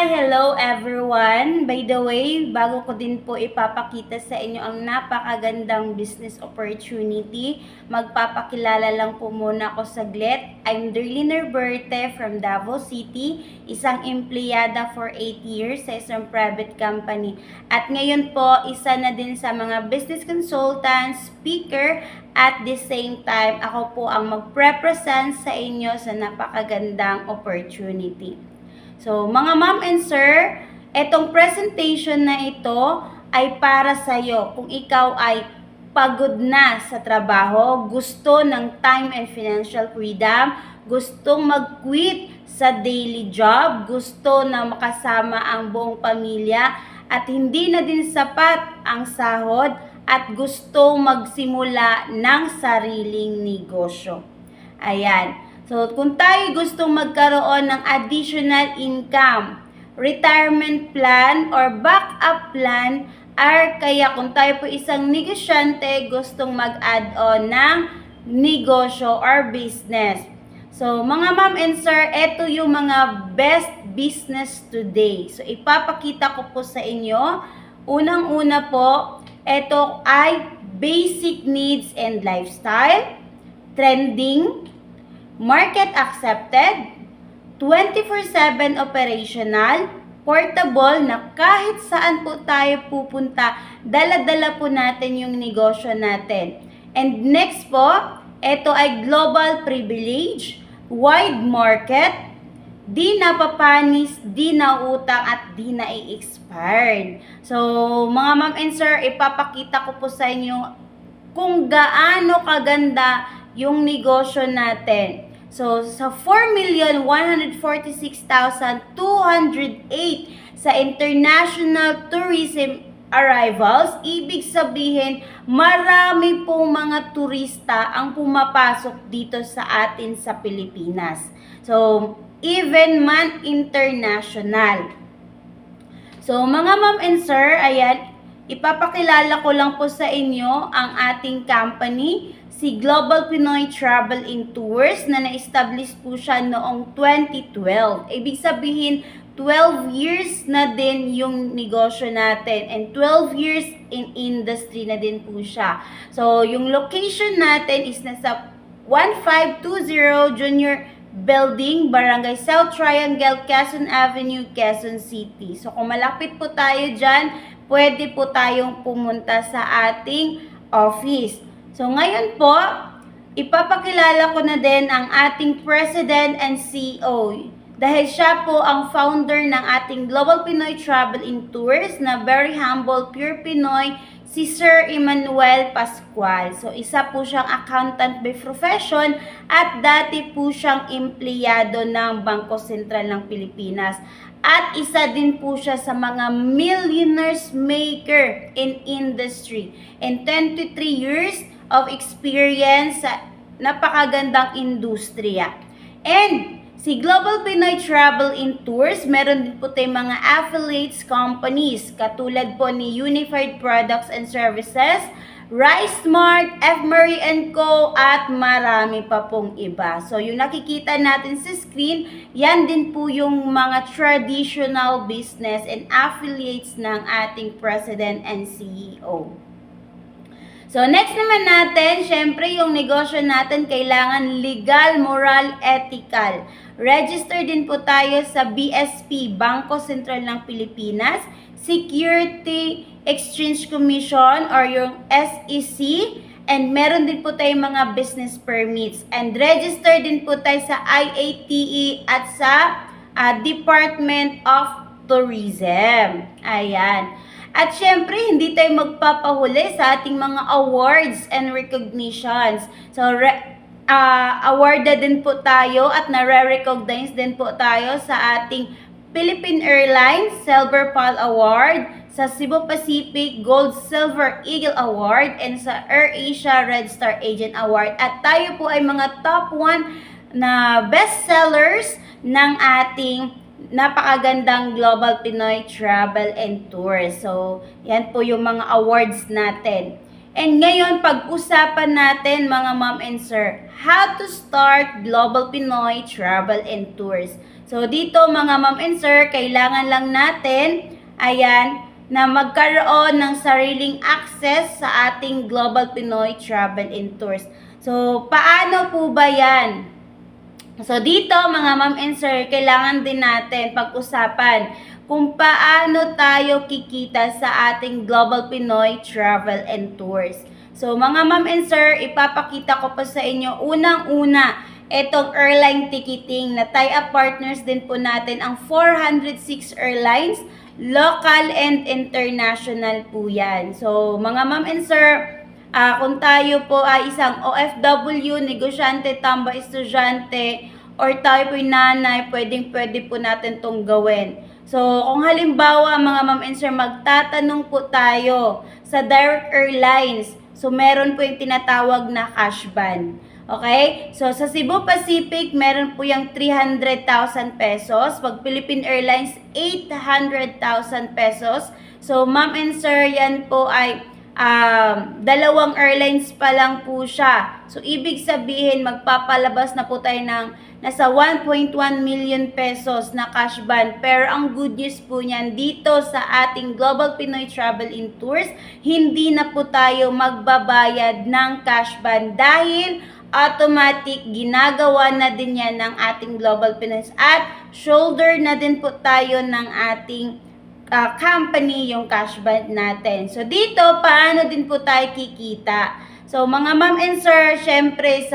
Hi! Hello everyone! By the way, bago ko din po ipapakita sa inyo ang napakagandang business opportunity, magpapakilala lang po muna ako saglit. I'm Darlene Herberte from Davao City, isang empleyada for 8 years sa isang private company. At ngayon po, isa na din sa mga business consultant, speaker, at the same time, ako po ang mag-represent sa inyo sa napakagandang opportunity. So, mga ma'am and sir, etong presentation na ito ay para sa iyo kung ikaw ay pagod na sa trabaho, gusto ng time and financial freedom, gustong mag-quit sa daily job, gusto na makasama ang buong pamilya at hindi na din sapat ang sahod at gusto magsimula ng sariling negosyo. Ayan. So, kung tayo gustong magkaroon ng additional income, retirement plan or backup plan, or kaya kung tayo po isang negosyante, gustong mag-add-on ng negosyo or business. So, mga ma'am and sir, ito yung mga best business today. So, ipapakita ko po sa inyo. Unang-una po, ito ay basic needs and lifestyle, trending, market accepted, 24/7 operational, portable na kahit saan po tayo pupunta, dala-dala po natin yung negosyo natin. And next po, ito ay global privilege, wide market, di napapanis, di nautang at di na-expired. So, mga ma'am and sir, ipapakita ko po sa inyo kung gaano kaganda yung negosyo natin. So, sa 4,146,208 sa international tourism arrivals, ibig sabihin, marami pong mga turista ang pumapasok dito sa atin sa Pilipinas. So, even man international. So, mga ma'am and sir, ayan, ipapakilala ko lang po sa inyo ang ating company, si Global Pinoy Travel and Tours na na-establish po siya noong 2012. Ibig sabihin, 12 years na din yung negosyo natin and 12 years in industry na din po siya. So, yung location natin is nasa 1520 Junior Building, Barangay South Triangle, Quezon Avenue, Quezon City. So, kung malapit po tayo dyan, pwede po tayong pumunta sa ating office. So, ngayon po, ipapakilala ko na din ang ating President and CEO. Dahil siya po ang founder ng ating Global Pinoy Travel and Tours na very humble, pure Pinoy, si Sir Emmanuel Pascual. So, isa po siyang accountant by profession at dati po siyang empleyado ng Bangko Sentral ng Pilipinas. At isa din po siya sa mga millionaires maker in industry. In 23 years of experience sa napakagandang industriya. And si Global Pinoy Travel and Tours, meron din po tayong mga affiliates companies katulad po ni Unified Products and Services, RiceSmart, F. Murray & Co. at marami pa pong iba. So, yung nakikita natin sa screen, yan din po yung mga traditional business and affiliates ng ating President and CEO. So, next naman natin, syempre yung negosyo natin kailangan legal, moral, ethical. Register din po tayo sa BSP, Bangko Sentral ng Pilipinas, Security Exchange Commission or yung SEC, and meron din po tayong mga business permits. And register din po tayo sa IATE at sa Department of Tourism. Ayan. At syempre, hindi tayo magpapahuli sa ating mga awards and recognitions. So, awarded din po tayo at nare-recognize din po tayo sa ating Philippine Airlines Silver Pearl Award, sa Cebu Pacific Gold Silver Eagle Award, and sa AirAsia Red Star Agent Award. At tayo po ay mga top 1 na bestsellers ng ating napakagandang Global Pinoy Travel and Tours. So, yan po yung mga awards natin. And ngayon, pag-usapan natin mga ma'am and sir, how to start Global Pinoy Travel and Tours. So dito mga ma'am and sir, kailangan lang natin, ayan, na magkaroon ng sariling access sa ating Global Pinoy Travel and Tours. So paano po ba yan? So dito mga ma'am and sir, kailangan din natin pag-usapan kung paano tayo kikita sa ating Global Pinoy Travel and Tours. So mga ma'am and sir, ipapakita ko pa sa inyo unang-una itong airline ticketing na tie-up partners din po natin ang 406 airlines, local and international po yan. So mga ma'am and sir, kung tayo po ay isang OFW, negosyante, tamba, estudyante, or tayo po nanay, pwede po natin tong gawin. So, kung halimbawa mga ma'am and sir, magtatanong po tayo sa direct airlines, so meron po yung tinatawag na cash ban. Okay? So, sa Cebu Pacific, meron po yung 300,000 pesos. Pag Philippine Airlines, 800,000 pesos. So, ma'am and sir, yan po ay dalawang airlines pa lang po siya. So, ibig sabihin, magpapalabas na po tayo ng nasa 1.1 million pesos na cash ban. Pero ang good news po niyan, dito sa ating Global Pinoy Travel and Tours, hindi na po tayo magbabayad ng cash ban dahil automatic ginagawa na din yan ng ating Global Pinoy at shoulder na din po tayo ng ating company yung cash ban natin. So dito, paano din po tayo kikita? So mga ma'am and sir, syempre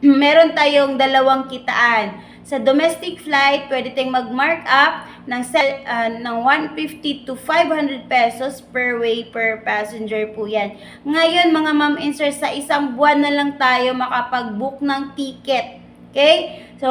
meron tayong dalawang kitaan. Sa domestic flight, pwede tayong mag-mark up ng 150 to 500 pesos per way per passenger po yan. Ngayon mga ma'am and sir, sa isang buwan na lang tayo makapag-book ng ticket. Okay? So,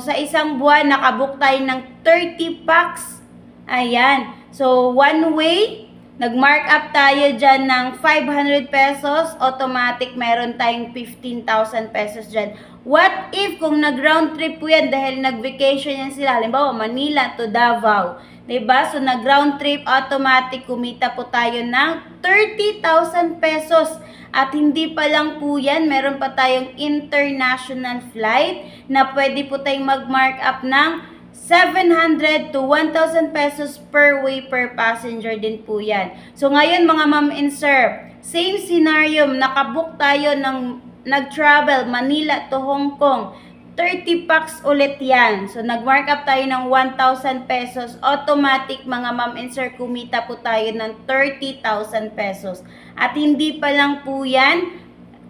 sa isang buwan, nakabook tayo ng 30 packs. Ayan. So, one way, nag-mark up tayo dyan ng 500 pesos, automatic meron tayong 15,000 pesos dyan. What if kung nag-round trip po yan dahil nag-vacation yan sila, halimbawa Manila to Davao, diba? So, nag-round trip, automatic kumita po tayo ng 30,000 pesos. At hindi pa lang po yan, meron pa tayong international flight na pwede po tayong mag-mark up ng 700 to 1,000 pesos per way per passenger din po yan. So ngayon mga ma'am and sir, same scenario, nakabook tayo ng nag-travel Manila to Hong Kong. 30 packs ulit yan. So nag-mark up tayo ng 1,000 pesos. Automatic mga ma'am and sir, kumita po tayo ng 30,000 pesos. At hindi pa lang po yan,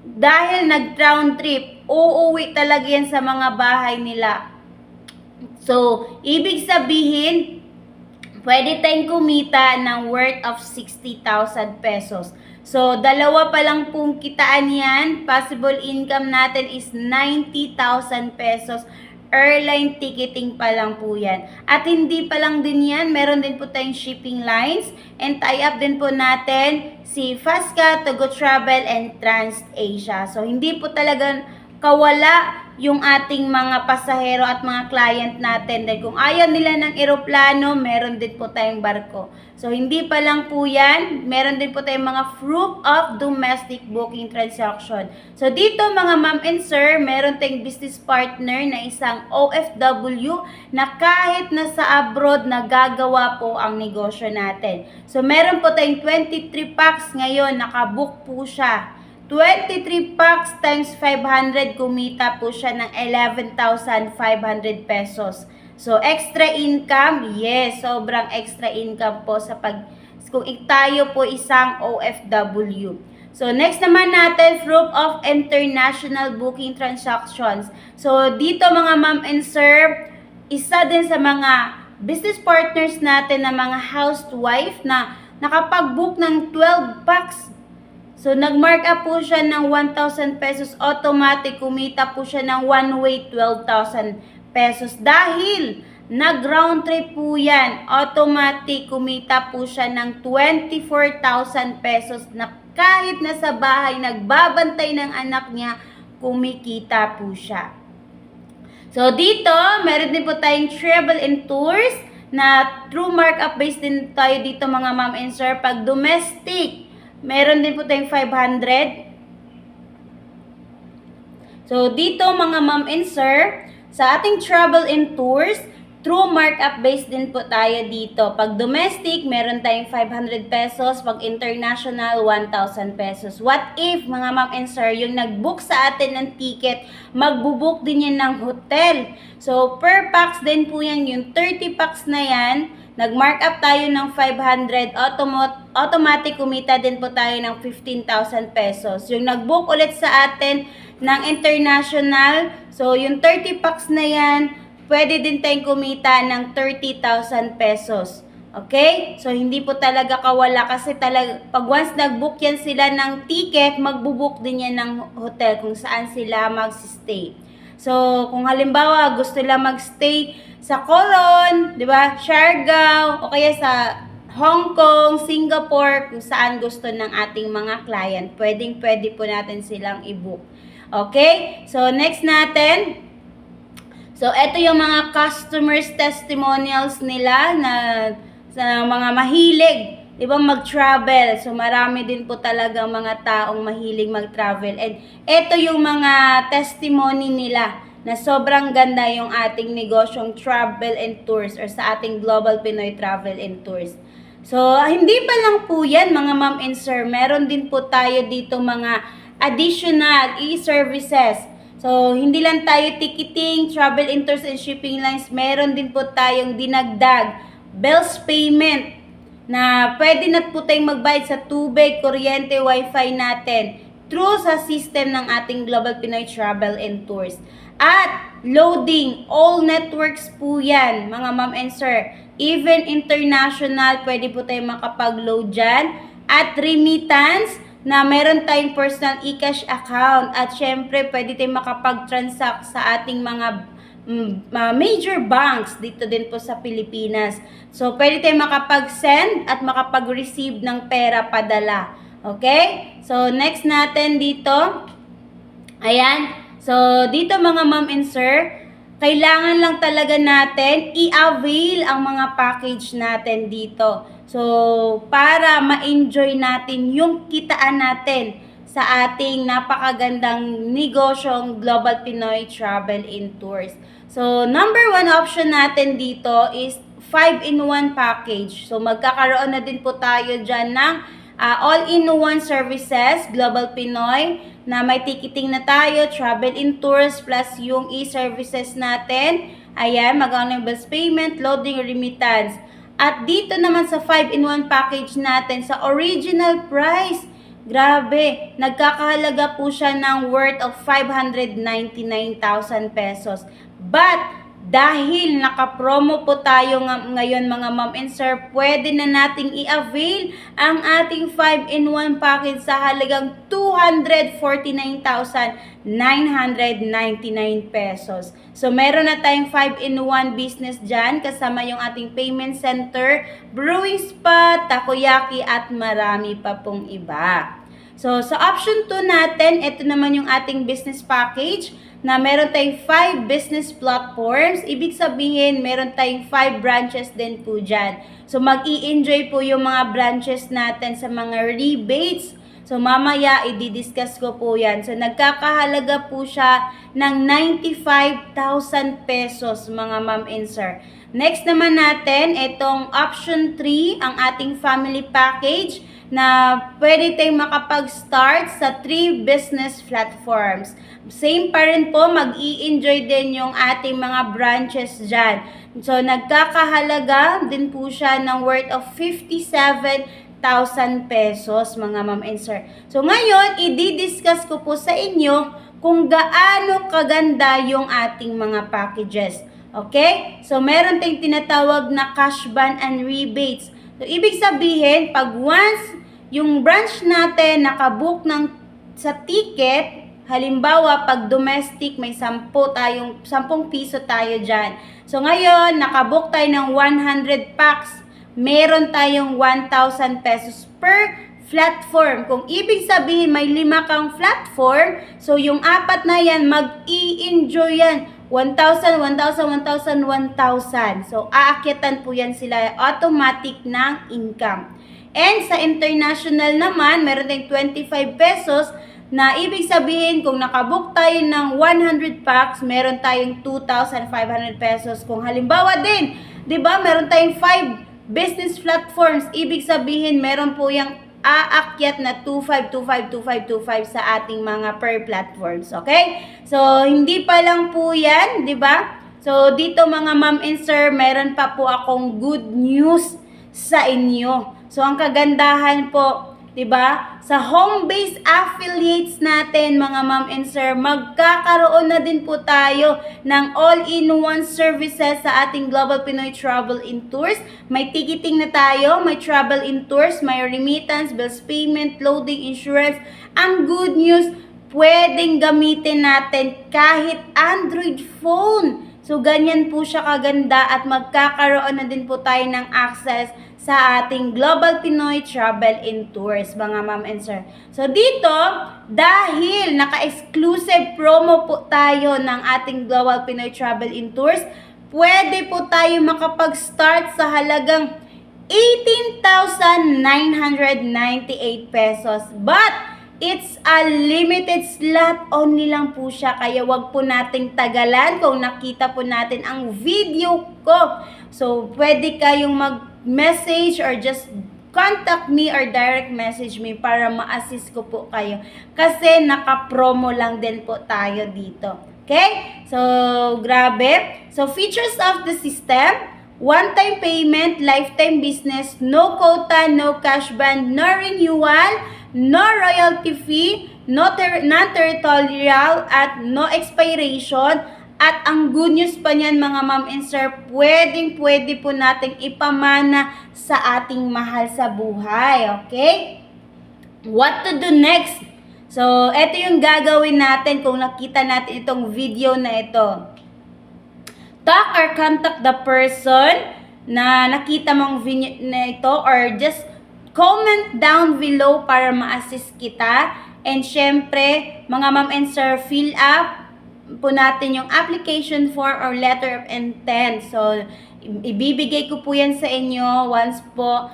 dahil nag-round trip, uuwi talaga yan sa mga bahay nila. So, ibig sabihin, pwede tayong kumita ng worth of 60,000 pesos. So, dalawa pa lang pong kitaan yan. Possible income natin is 90,000 pesos. Airline ticketing pa lang po yan. At hindi pa lang din yan, meron din po tayong shipping lines. And tie-up din po natin si Fazca, Togo Travel, and TransAsia. So, hindi po talaga kawala yung ating mga pasahero at mga client natin. Dahil kung ayaw nila ng eroplano, meron din po tayong barko. So, hindi pa lang po yan. Meron din po tayong mga proof of domestic booking transaction. So, dito mga ma'am and sir, meron tayong business partner na isang OFW na kahit nasa abroad, nagagawa po ang negosyo natin. So, meron po tayong 23 packs ngayon. Nakabook po siya. 23 packs times 500, kumita po siya ng 11,500 pesos. So, extra income, yes, sobrang extra income po kung tayo po isang OFW. So, next naman natin, proof of international booking transactions. So, dito mga ma'am and sir, isa din sa mga business partners natin na mga housewife na nakapag-book ng 12 packs. So, nag-mark up po siya ng 1,000 pesos. Automatic, kumita po siya ng one way 12,000 pesos. Dahil, nag-round trip po yan. Automatic, kumita po siya ng 24,000 pesos na kahit nasa bahay, nagbabantay ng anak niya, kumikita po siya. So, dito, meron din po tayong travel and tours na true markup based din tayo dito mga ma'am and sir. Pag domestic, meron din po tayong 500. So, dito mga ma'am and sir, sa ating travel and tours, true markup base din po tayo dito. Pag domestic, meron tayong 500 pesos. Pag international, 1,000 pesos. What if, mga ma'am and sir, yung nag-book sa atin ng ticket, magbubook din yan ng hotel. So, per pax din po yan, yung 30 pax na yan, nag-markup tayo ng 500, automatic kumita din po tayo ng 15,000 pesos. Yung nag-book ulit sa atin ng international, so yung 30 pax na yan, pwede din tayong kumita ng 30,000 pesos. Okay? So, hindi po talaga kawala kasi talaga, pag once nag-book yan sila ng ticket, magbubook din yan ng hotel kung saan sila mag-stay. So, kung halimbawa gusto lang mag-stay sa Coron, di ba? Siargao, o kaya sa Hong Kong, Singapore, kung saan gusto ng ating mga client, pwede po natin silang i-book. Okay? So, next natin. So, ito yung mga customers testimonials nila na sa mga mahilig, di ba, mag-travel. So, marami din po talaga mga taong mahilig mag-travel. And ito yung mga testimony nila na sobrang ganda yung ating negosyong travel and tours or sa ating Global Pinoy Travel and Tours. So, hindi pa lang po yan, mga ma'am and sir. Meron din po tayo dito mga additional e-services. So, hindi lang tayo ticketing, travel and tours and shipping lines. Meron din po tayong dinagdag, bills payment, na pwede na po tayong magbayad sa tubig, kuryente, wifi natin through sa system ng ating Global Pinoy Travel and Tours. At loading, all networks po yan, mga ma'am and sir. Even international, pwede po tayong makapag-load dyan. At remittance, na meron tayong personal e-cash account at syempre pwede tayong makapag-transact sa ating mga major banks dito din po sa Pilipinas. So, pwede tayong makapag-send at makapag-receive ng pera padala. Okay? So, next natin dito. Ayan. So, dito mga ma'am and sir, kailangan lang talaga natin i-avail ang mga package natin dito. So, para ma-enjoy natin yung kitaan natin sa ating napakagandang negosyong Global Pinoy Travel and Tours. So, number one option natin dito is 5-in-1 package. So, magkakaroon na din po tayo dyan ng all-in-one services, Global Pinoy, na may ticketing na tayo, travel and tours, plus yung e-services natin. Ayan, magkakaroon ng bills payment, loading, remittance. At dito naman sa 5-in-1 package natin, sa original price, grabe, nagkakahalaga po siya ng worth of 599,000 pesos. But, dahil naka-promo po tayo ngayon mga ma'am and sir, pwede na nating i-avail ang ating 5-in-1 package sa halagang 249,999 pesos. So, meron na tayong 5-in-1 business dyan, kasama yung ating payment center, brewing spa, takoyaki, at marami pa pong iba. So, sa option 2 natin, ito naman yung ating business package na meron tayong 5 business platforms. Ibig sabihin, meron tayong 5 branches din po dyan. So, mag-i-enjoy po yung mga branches natin sa mga rebates. So, mamaya, i-discuss ko po yan. So, nagkakahalaga po siya ng 95,000 pesos, mga ma'am and sir. Next naman natin, itong option 3, ang ating family package, na pwede tayong makapag-start sa 3 business platforms. Same pa rin po, mag-i-enjoy din yung ating mga branches dyan. So, nagkakahalaga din po siya ng worth of 57,000 pesos, mga ma'am and sir. So, ngayon, i-discuss ko po sa inyo kung gaano kaganda yung ating mga packages. Okay? So, meron tayong tinatawag na cash ban and rebates. So, ibig sabihin, pag once yung branch natin nakabook sa ticket, halimbawa, pag domestic, may 10 piso tayo dyan. So, ngayon, nakabook tayo ng 100 packs, meron tayong 1,000 pesos per platform. Kung ibig sabihin, may 5 kang platform, so yung 4 na yan, mag-i-enjoy yan. 1,000, 1,000, 1,000, 1,000. So, aakyatan po yan sila, automatic ng income. And sa international naman, meron tayong 25 pesos na ibig sabihin kung nakabook tayo ng 100 packs, meron tayong 2,500 pesos. Kung halimbawa din, 'di ba, meron tayong 5 business platforms, ibig sabihin meron po yung aakyat na 25 sa ating mga per platforms, okay? So, hindi pa lang po 'yan, 'di ba? So, dito mga ma'am and sir, meron pa po akong good news sa inyo. So, ang kagandahan po, 'di ba? Sa home-based affiliates natin, mga ma'am and sir, magkakaroon na din po tayo ng all-in-one services sa ating Global Pinoy Travel and Tours. May ticketing na tayo, may travel and tours, may remittance, bills payment, loading, insurance. Ang good news, pwedeng gamitin natin kahit Android phone. So, ganyan po siya kaganda at magkakaroon na din po tayo ng access sa ating Global Pinoy Travel and Tours, mga ma'am and sir. So, dito, dahil naka-exclusive promo po tayo ng ating Global Pinoy Travel and Tours, pwede po tayo makapag-start sa halagang 18,998 pesos. But, it's a limited slot only lang po siya, kaya wag po nating tagalan kung nakita po natin ang video ko. So, pwede kayong mag-message or just contact me or direct message me para ma-assist ko po kayo. Kasi naka-promo lang din po tayo dito. Okay? So, grabe. So, features of the system: one-time payment, lifetime business, no quota, no cash ban, no renewal, no royalty fee, non-territorial, at no expiration. At ang good news pa niyan, mga ma'am and sir, pwede po nating ipamana sa ating mahal sa buhay. Okay? What to do next? So, ito yung gagawin natin kung nakita natin itong video na ito. Talk or contact the person na nakita mong video na ito, or just comment down below para ma-assist kita. And syempre, mga ma'am and sir, fill up po natin yung application form or letter of intent. So, ibibigay ko po yan sa inyo once po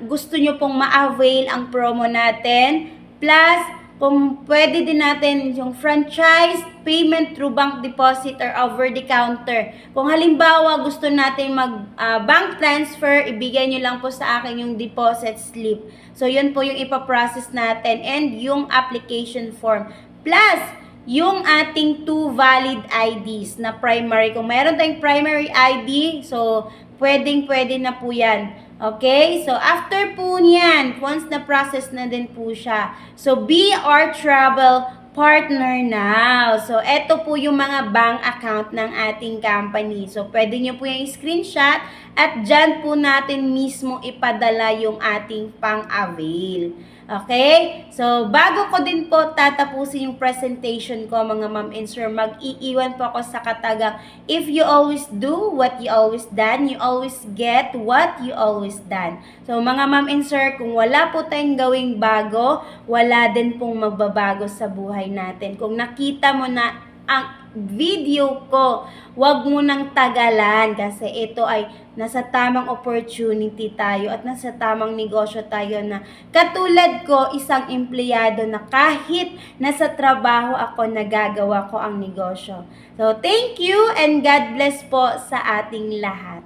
gusto nyo pong ma-avail ang promo natin. Plus, kung pwede din natin yung franchise, payment through bank deposit or over the counter. Kung halimbawa gusto natin bank transfer, ibigay nyo lang po sa akin yung deposit slip. So, yun po yung ipaprocess natin and yung application form. Plus, yung ating 2 valid IDs na primary. Kung mayroon tayong primary ID, so pwede na po yan. Okay? So, after po niyan, once na-process na din po siya, so be our travel partner now. So, eto po yung mga bank account ng ating company. So, pwede nyo po yung screenshot at dyan po natin mismo ipadala yung ating pang-avail. Okay? So, bago ko din po tatapusin yung presentation ko, mga ma'am and sir, mag-iiwan po ako sa katagang, if you always do what you always done, you always get what you always done. So, mga ma'am and sir, kung wala po tayong gawing bago, wala din pong magbabago sa buhay natin. Kung nakita mo na ang video ko, wag mo nang tagalan kasi ito ay nasa tamang opportunity tayo at nasa tamang negosyo tayo na katulad ko, isang empleyado na kahit nasa trabaho ako, nagagawa ko ang negosyo. So, thank you and God bless po sa ating lahat.